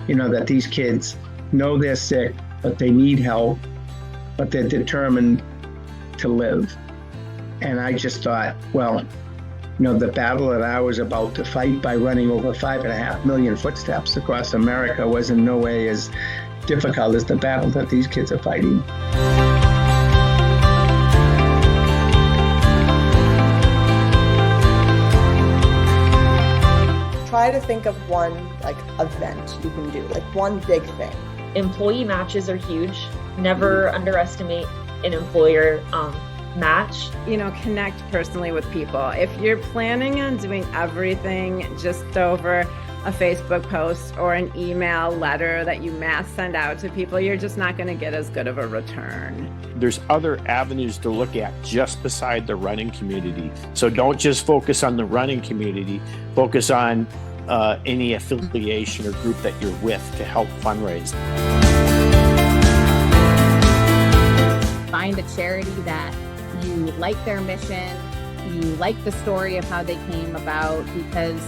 that these kids know they're sick, but they need help, but they're determined to live. And I just thought, well, the battle that I was about to fight by running over 5.5 million footsteps across America was in no way as difficult as the battle that these kids are fighting. Try to think of one event you can do, one big thing. Employee matches are huge. Never underestimate an employer match. Connect personally with people. If you're planning on doing everything just over a Facebook post or an email letter that you mass send out to people, you're just not going to get as good of a return. There's other avenues to look at just beside the running community. So don't just focus on the running community, focus on any affiliation or group that you're with to help fundraise. Find a charity that you like their mission, you like the story of how they came about, because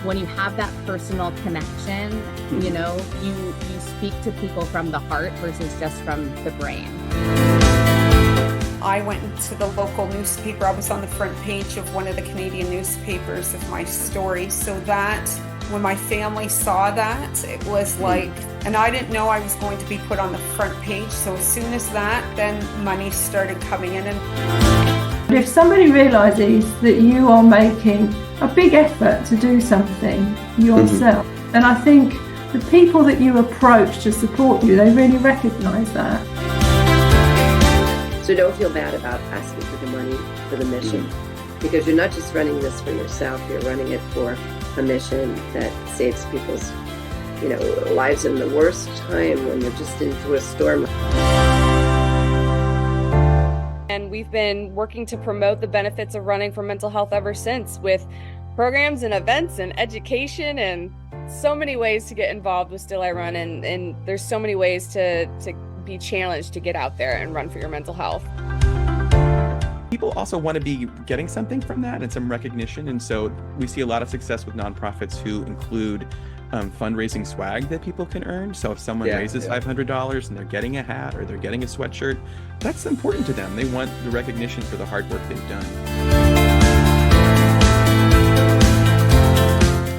when you have that personal connection, you speak to people from the heart versus just from the brain. I went into the local newspaper. I was on the front page of one of the Canadian newspapers of my story, so that when my family saw that, it was and I didn't know I was going to be put on the front page, so as soon as that, then money started coming in. And if somebody realises that you are making a big effort to do something yourself, then I think the people that you approach to support you, they really recognise that. So don't feel bad about asking for the money for the mission, because you're not just running this for yourself, you're running it for a mission that saves people's lives in the worst time when you're just into a storm. And we've been working to promote the benefits of running for mental health ever since, with programs and events and education and so many ways to get involved with Still I Run, and there's so many ways to be challenged to get out there and run for your mental health. People also want to be getting something from that and some recognition, and so we see a lot of success with nonprofits who include fundraising swag that people can earn. So if someone raises $500 and they're getting a hat or they're getting a sweatshirt, that's important to them. They want the recognition for the hard work they've done.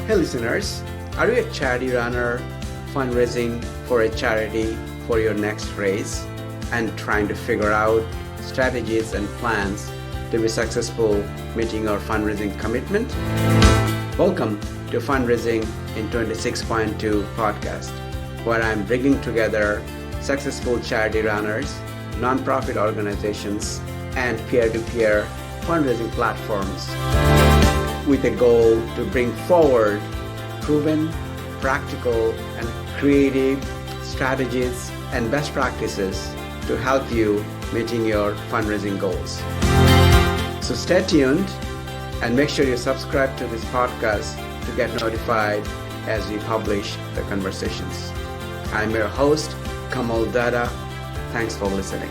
Hey listeners, are you a charity runner fundraising for a charity for your next raise and trying to figure out strategies and plans to be successful meeting your fundraising commitment? Welcome to Fundraising in 26.2 podcast, where I'm bringing together successful charity runners, nonprofit organizations, and peer-to-peer fundraising platforms with a goal to bring forward proven, practical, and creative strategies and best practices to help you meeting your fundraising goals. So stay tuned and make sure you subscribe to this podcast to get notified as we publish the conversations. I'm your host, Kamal Dada. Thanks for listening.